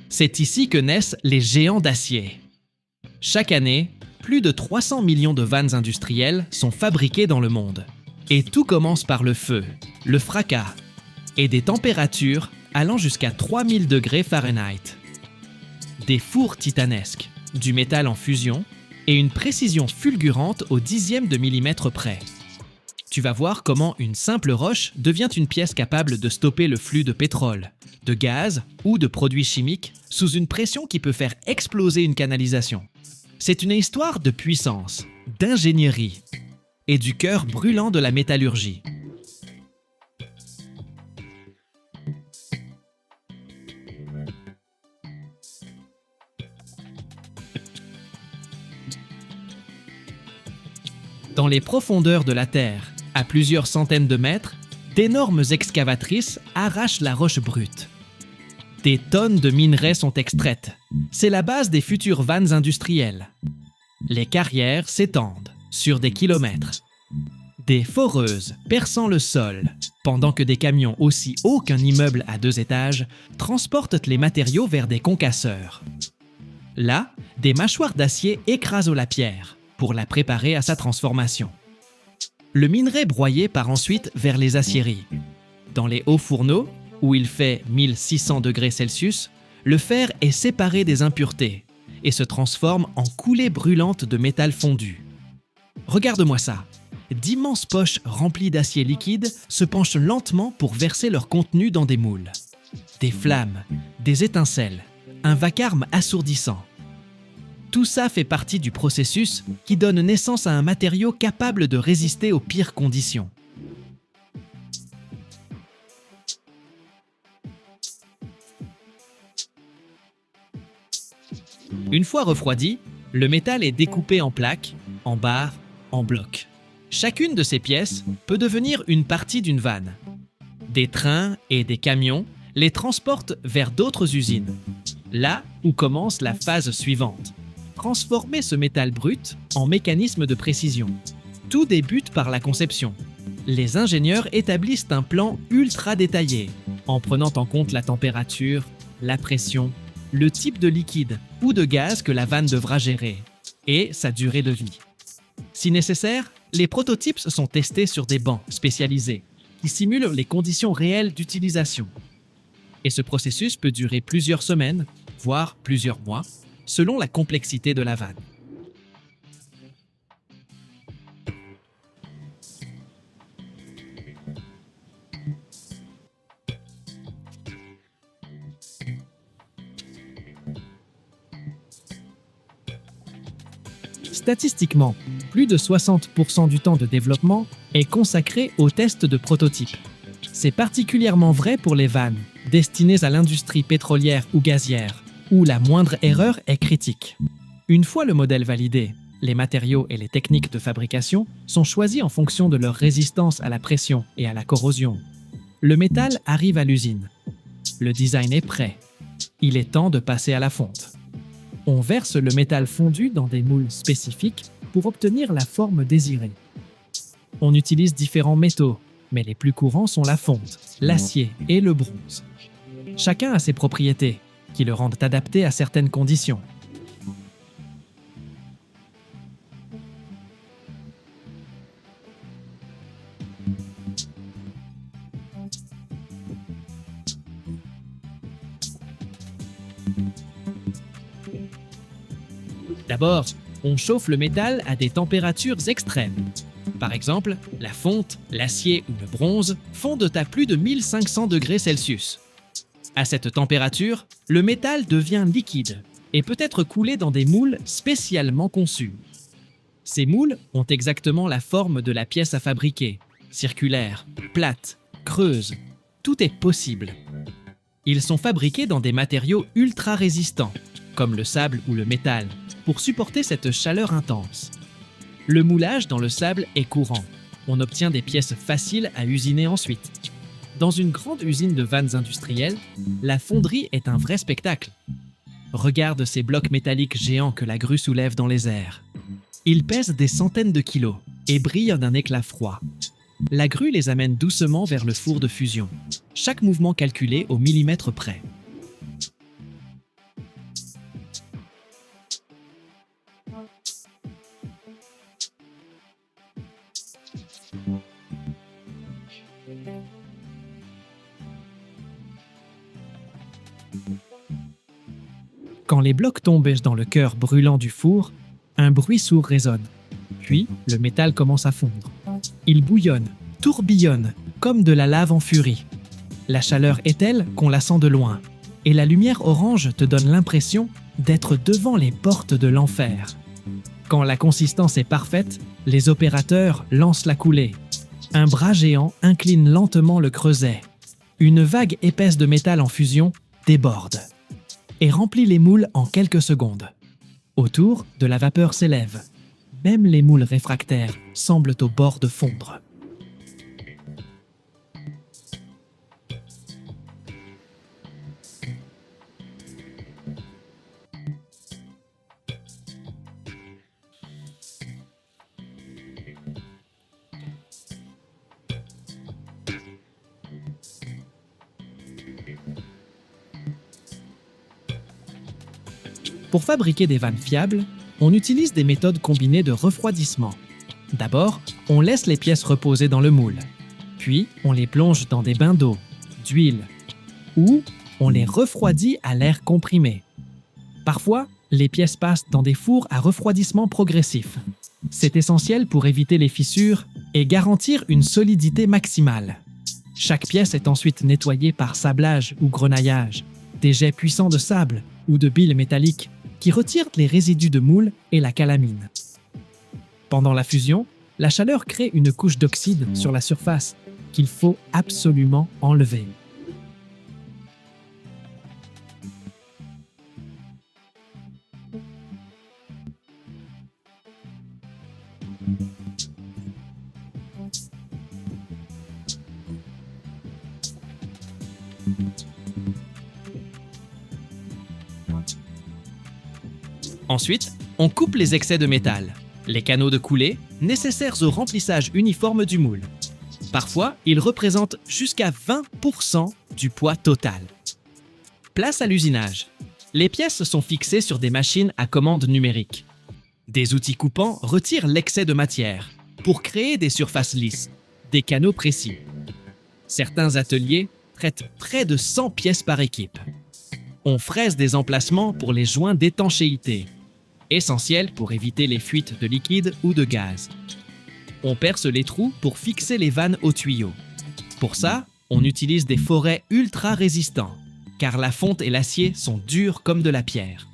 C'est ici que naissent les géants d'acier. Chaque année, plus de 300 millions de vannes industrielles sont fabriquées dans le monde. Et tout commence par le feu, le fracas et des températures allant jusqu'à 3000 degrés Fahrenheit. Des fours titanesques, du métal en fusion et une précision fulgurante au dixième de millimètre près. Tu vas voir comment une simple roche devient une pièce capable de stopper le flux de pétrole, de gaz ou de produits chimiques sous une pression qui peut faire exploser une canalisation. C'est une histoire de puissance, d'ingénierie et du cœur brûlant de la métallurgie. Dans les profondeurs de la Terre, à plusieurs centaines de mètres, d'énormes excavatrices arrachent la roche brute. Des tonnes de minerais sont extraites. C'est la base des futures vannes industrielles. Les carrières s'étendent sur des kilomètres. Des foreuses perçant le sol, pendant que des camions aussi hauts qu'un immeuble à 2 étages transportent les matériaux vers des concasseurs. Là, des mâchoires d'acier écrasent la pierre pour la préparer à sa transformation. Le minerai broyé part ensuite vers les aciéries. Dans les hauts fourneaux, où il fait 1600 degrés Celsius, le fer est séparé des impuretés et se transforme en coulées brûlantes de métal fondu. Regarde-moi ça. D'immenses poches remplies d'acier liquide se penchent lentement pour verser leur contenu dans des moules. Des flammes, des étincelles, un vacarme assourdissant. Tout ça fait partie du processus qui donne naissance à un matériau capable de résister aux pires conditions. Une fois refroidi, le métal est découpé en plaques, en barres, en blocs. Chacune de ces pièces peut devenir une partie d'une vanne. Des trains et des camions les transportent vers d'autres usines, là où commence la phase suivante. Transformer ce métal brut en mécanisme de précision. Tout débute par la conception. Les ingénieurs établissent un plan ultra détaillé, en prenant en compte la température, la pression, le type de liquide ou de gaz que la vanne devra gérer, et sa durée de vie. Si nécessaire, les prototypes sont testés sur des bancs spécialisés, qui simulent les conditions réelles d'utilisation. Et ce processus peut durer plusieurs semaines, voire plusieurs mois, selon la complexité de la vanne. Statistiquement, plus de 60% du temps de développement est consacré aux tests de prototypes. C'est particulièrement vrai pour les vannes, destinées à l'industrie pétrolière ou gazière, où la moindre erreur est critique. Une fois le modèle validé, les matériaux et les techniques de fabrication sont choisis en fonction de leur résistance à la pression et à la corrosion. Le métal arrive à l'usine. Le design est prêt. Il est temps de passer à la fonte. On verse le métal fondu dans des moules spécifiques pour obtenir la forme désirée. On utilise différents métaux, mais les plus courants sont la fonte, l'acier et le bronze. Chacun a ses propriétés, qui le rendent adapté à certaines conditions. D'abord, on chauffe le métal à des températures extrêmes. Par exemple, la fonte, l'acier ou le bronze fondent à plus de 1500 degrés Celsius. À cette température, le métal devient liquide et peut être coulé dans des moules spécialement conçus. Ces moules ont exactement la forme de la pièce à fabriquer, circulaire, plate, creuse, tout est possible. Ils sont fabriqués dans des matériaux ultra résistants, comme le sable ou le métal, pour supporter cette chaleur intense. Le moulage dans le sable est courant. On obtient des pièces faciles à usiner ensuite. Dans une grande usine de vannes industrielles, la fonderie est un vrai spectacle. Regarde ces blocs métalliques géants que la grue soulève dans les airs. Ils pèsent des centaines de kilos et brillent d'un éclat froid. La grue les amène doucement vers le four de fusion, chaque mouvement calculé au millimètre près. Quand les blocs tombent dans le cœur brûlant du four, un bruit sourd résonne. Puis, le métal commence à fondre. Il bouillonne, tourbillonne, comme de la lave en furie. La chaleur est telle qu'on la sent de loin, et la lumière orange te donne l'impression d'être devant les portes de l'enfer. Quand la consistance est parfaite, les opérateurs lancent la coulée. Un bras géant incline lentement le creuset. Une vague épaisse de métal en fusion déborde et remplit les moules en quelques secondes. Autour, de la vapeur s'élève. Même les moules réfractaires semblent au bord de fondre. Pour fabriquer des vannes fiables, on utilise des méthodes combinées de refroidissement. D'abord, on laisse les pièces reposer dans le moule. Puis, on les plonge dans des bains d'eau, d'huile, ou on les refroidit à l'air comprimé. Parfois, les pièces passent dans des fours à refroidissement progressif. C'est essentiel pour éviter les fissures et garantir une solidité maximale. Chaque pièce est ensuite nettoyée par sablage ou grenaillage, des jets puissants de sable ou de billes métalliques qui retirent les résidus de moule et la calamine. Pendant la fusion, la chaleur crée une couche d'oxyde sur la surface qu'il faut absolument enlever. Ensuite, on coupe les excès de métal, les canaux de coulée, nécessaires au remplissage uniforme du moule. Parfois, ils représentent jusqu'à 20% du poids total. Place à l'usinage. Les pièces sont fixées sur des machines à commande numérique. Des outils coupants retirent l'excès de matière pour créer des surfaces lisses, des canaux précis. Certains ateliers traitent près de 100 pièces par équipe. On fraise des emplacements pour les joints d'étanchéité, essentiels pour éviter les fuites de liquide ou de gaz. On perce les trous pour fixer les vannes aux tuyaux. Pour ça, on utilise des forêts ultra résistants, car la fonte et l'acier sont durs comme de la pierre.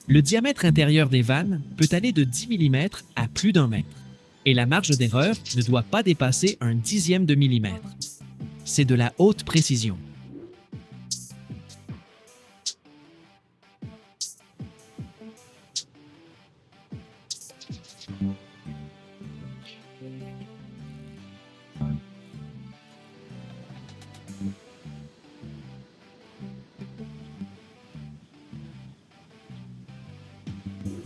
Le diamètre intérieur des vannes peut aller de 10 mm à plus d'1 mètre, et la marge d'erreur ne doit pas dépasser un dixième de millimètre. C'est de la haute précision.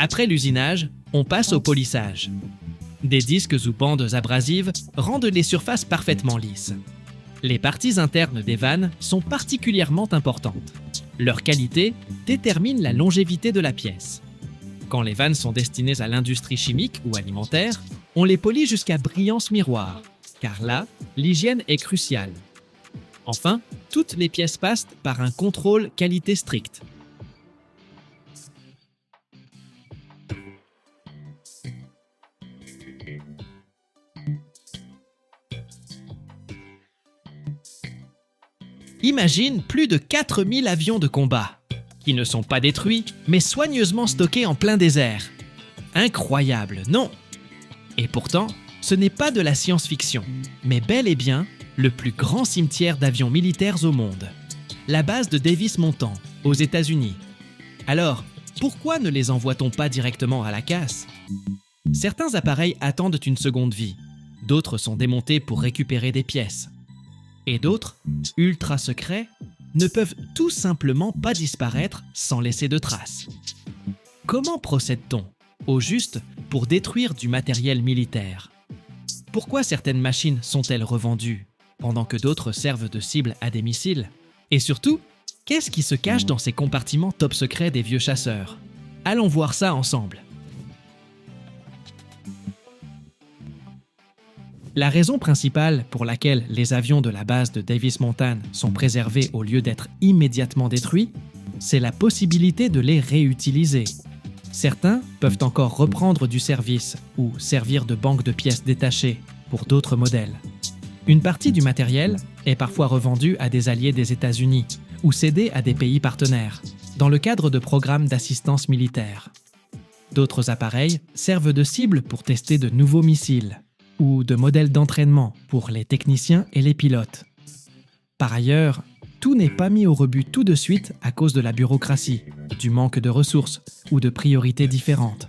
Après l'usinage, on passe au polissage. Des disques ou bandes abrasives rendent les surfaces parfaitement lisses. Les parties internes des vannes sont particulièrement importantes. Leur qualité détermine la longévité de la pièce. Quand les vannes sont destinées à l'industrie chimique ou alimentaire, on les polit jusqu'à brillance miroir, car là, l'hygiène est cruciale. Enfin, toutes les pièces passent par un contrôle qualité strict. Imagine plus de 4000 avions de combat, qui ne sont pas détruits, mais soigneusement stockés en plein désert. Incroyable, non? Et pourtant, ce n'est pas de la science-fiction, mais bel et bien le plus grand cimetière d'avions militaires au monde. La base de Davis-Monthan, aux États-Unis. Alors, pourquoi ne les envoie-t-on pas directement à la casse? Certains appareils attendent une seconde vie, d'autres sont démontés pour récupérer des pièces. Et d'autres, ultra secrets, ne peuvent tout simplement pas disparaître sans laisser de traces. Comment procède-t-on, au juste, pour détruire du matériel militaire? Pourquoi certaines machines sont-elles revendues, pendant que d'autres servent de cible à des missiles? Et surtout, qu'est-ce qui se cache dans ces compartiments top secrets des vieux chasseurs? Allons voir ça ensemble. La raison principale pour laquelle les avions de la base de Davis Monthan sont préservés au lieu d'être immédiatement détruits, c'est la possibilité de les réutiliser. Certains peuvent encore reprendre du service ou servir de banque de pièces détachées pour d'autres modèles. Une partie du matériel est parfois revendue à des alliés des États-Unis ou cédée à des pays partenaires, dans le cadre de programmes d'assistance militaire. D'autres appareils servent de cible pour tester de nouveaux missiles ou de modèles d'entraînement pour les techniciens et les pilotes. Par ailleurs, tout n'est pas mis au rebut tout de suite à cause de la bureaucratie, du manque de ressources ou de priorités différentes.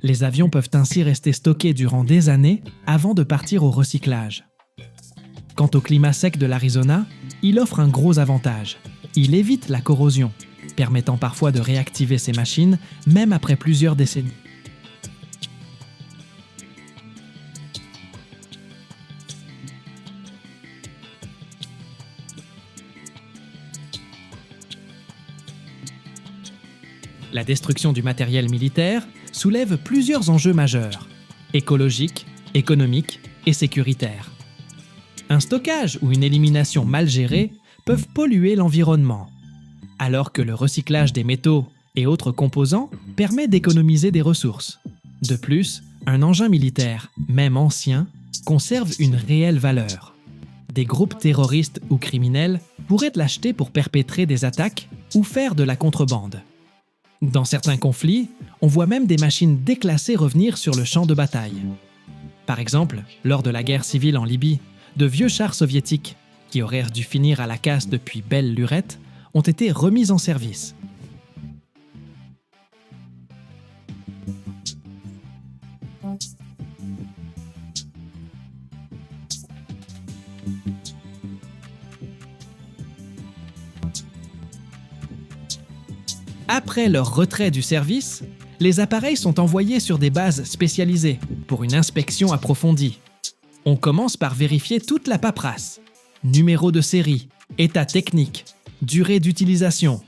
Les avions peuvent ainsi rester stockés durant des années avant de partir au recyclage. Quant au climat sec de l'Arizona, il offre un gros avantage. Il évite la corrosion, permettant parfois de réactiver ces machines même après plusieurs décennies. La destruction du matériel militaire soulève plusieurs enjeux majeurs, écologiques, économiques et sécuritaires. Un stockage ou une élimination mal gérée peuvent polluer l'environnement, alors que le recyclage des métaux et autres composants permet d'économiser des ressources. De plus, un engin militaire, même ancien, conserve une réelle valeur. Des groupes terroristes ou criminels pourraient l'acheter pour perpétrer des attaques ou faire de la contrebande. Dans certains conflits, on voit même des machines déclassées revenir sur le champ de bataille. Par exemple, lors de la guerre civile en Libye, de vieux chars soviétiques, qui auraient dû finir à la casse depuis belle lurette, ont été remis en service. Après leur retrait du service, les appareils sont envoyés sur des bases spécialisées pour une inspection approfondie. On commence par vérifier toute la paperasse, numéro de série, état technique, durée d'utilisation.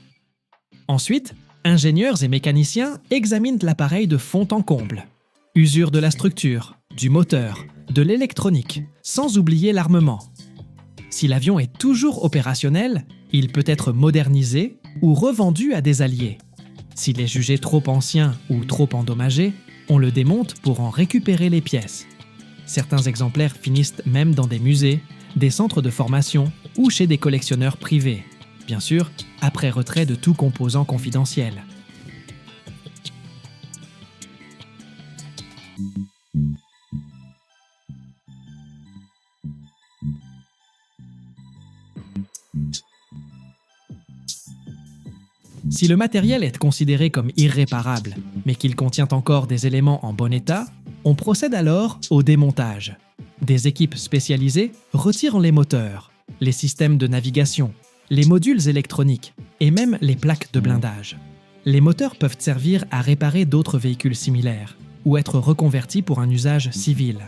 Ensuite, ingénieurs et mécaniciens examinent l'appareil de fond en comble. Usure de la structure, du moteur, de l'électronique, sans oublier l'armement. Si l'avion est toujours opérationnel, il peut être modernisé ou revendu à des alliés. S'il est jugé trop ancien ou trop endommagé, on le démonte pour en récupérer les pièces. Certains exemplaires finissent même dans des musées, des centres de formation ou chez des collectionneurs privés. Bien sûr, après retrait de tout composant confidentiel. Si le matériel est considéré comme irréparable, mais qu'il contient encore des éléments en bon état, on procède alors au démontage. Des équipes spécialisées retirent les moteurs, les systèmes de navigation, les modules électroniques et même les plaques de blindage. Les moteurs peuvent servir à réparer d'autres véhicules similaires ou être reconvertis pour un usage civil.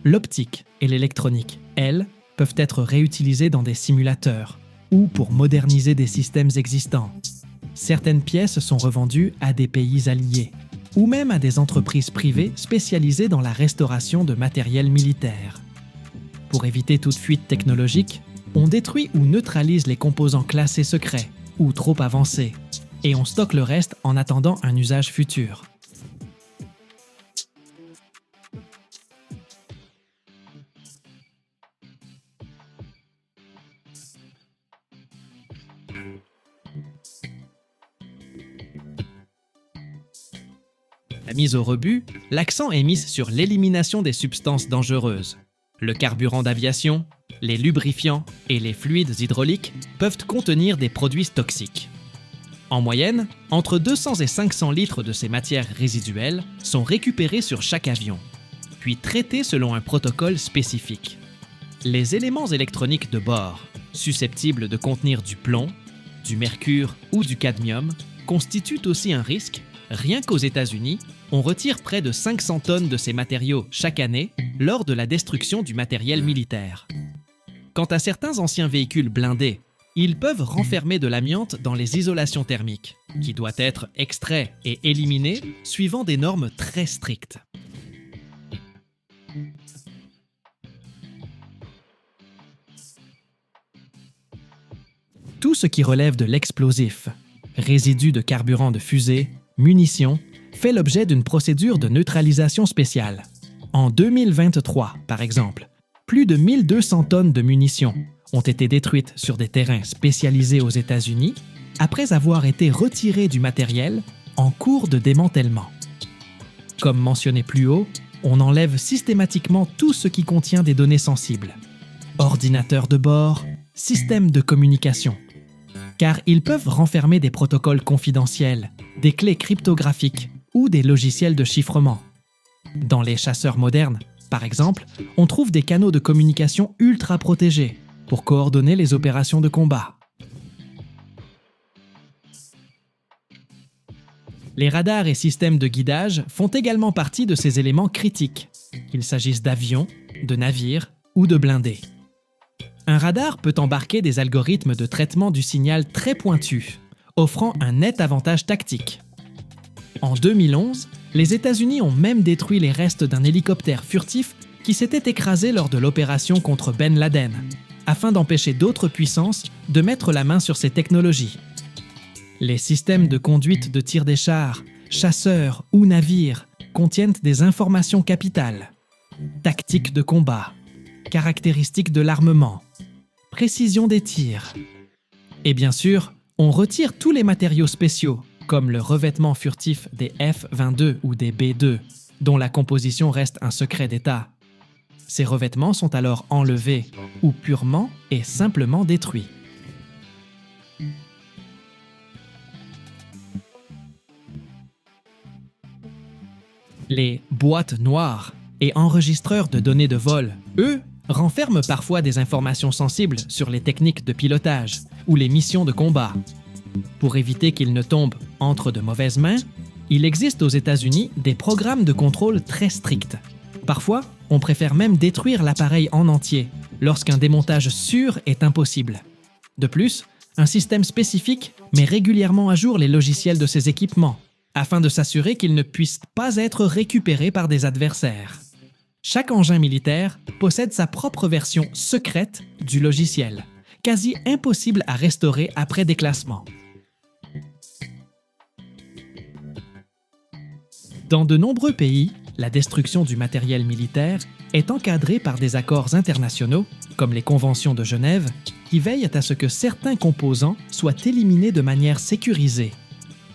L'optique et l'électronique, elles, peuvent être réutilisées dans des simulateurs ou pour moderniser des systèmes existants. Certaines pièces sont revendues à des pays alliés ou même à des entreprises privées spécialisées dans la restauration de matériel militaire. Pour éviter toute fuite technologique, on détruit ou neutralise les composants classés secrets ou trop avancés, et on stocke le reste en attendant un usage futur. La mise au rebut, l'accent est mis sur l'élimination des substances dangereuses. Le carburant d'aviation, les lubrifiants et les fluides hydrauliques peuvent contenir des produits toxiques. En moyenne, entre 200 et 500 litres de ces matières résiduelles sont récupérés sur chaque avion, puis traités selon un protocole spécifique. Les éléments électroniques de bord, susceptibles de contenir du plomb, du mercure ou du cadmium, constituent aussi un risque. Rien qu'aux États-Unis, on retire près de 500 tonnes de ces matériaux chaque année lors de la destruction du matériel militaire. Quant à certains anciens véhicules blindés, ils peuvent renfermer de l'amiante dans les isolations thermiques, qui doit être extrait et éliminé suivant des normes très strictes. Tout ce qui relève de l'explosif, résidus de carburant de fusée, munitions, fait l'objet d'une procédure de neutralisation spéciale. En 2023, par exemple, plus de 1200 tonnes de munitions ont été détruites sur des terrains spécialisés aux États-Unis après avoir été retirées du matériel en cours de démantèlement. Comme mentionné plus haut, on enlève systématiquement tout ce qui contient des données sensibles. Ordinateurs de bord, systèmes de communication. Car ils peuvent renfermer des protocoles confidentiels, des clés cryptographiques ou des logiciels de chiffrement. Dans les chasseurs modernes, par exemple, on trouve des canaux de communication ultra protégés pour coordonner les opérations de combat. Les radars et systèmes de guidage font également partie de ces éléments critiques, qu'il s'agisse d'avions, de navires ou de blindés. Un radar peut embarquer des algorithmes de traitement du signal très pointus, offrant un net avantage tactique. En 2011, les États-Unis ont même détruit les restes d'un hélicoptère furtif qui s'était écrasé lors de l'opération contre Ben Laden, afin d'empêcher d'autres puissances de mettre la main sur ces technologies. Les systèmes de conduite de tir des chars, chasseurs ou navires contiennent des informations capitales, tactiques de combat, caractéristiques de l'armement, précision des tirs. Et bien sûr, on retire tous les matériaux spéciaux, comme le revêtement furtif des F-22 ou des B-2, dont la composition reste un secret d'État. Ces revêtements sont alors enlevés ou purement et simplement détruits. Les boîtes noires et enregistreurs de données de vol, eux, renferment parfois des informations sensibles sur les techniques de pilotage ou les missions de combat. Pour éviter qu'ils ne tombent entre de mauvaises mains, il existe aux États-Unis des programmes de contrôle très stricts. Parfois, on préfère même détruire l'appareil en entier lorsqu'un démontage sûr est impossible. De plus, un système spécifique met régulièrement à jour les logiciels de ces équipements afin de s'assurer qu'ils ne puissent pas être récupérés par des adversaires. Chaque engin militaire possède sa propre version secrète du logiciel, quasi impossible à restaurer après déclassement. Dans de nombreux pays, la destruction du matériel militaire est encadrée par des accords internationaux, comme les Conventions de Genève, qui veillent à ce que certains composants soient éliminés de manière sécurisée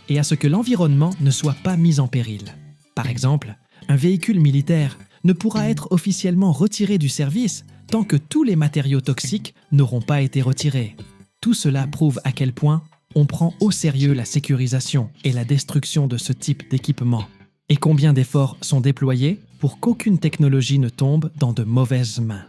et à ce que l'environnement ne soit pas mis en péril. Par exemple, un véhicule militaire ne pourra être officiellement retiré du service tant que tous les matériaux toxiques n'auront pas été retirés. Tout cela prouve à quel point on prend au sérieux la sécurisation et la destruction de ce type d'équipement, et combien d'efforts sont déployés pour qu'aucune technologie ne tombe dans de mauvaises mains.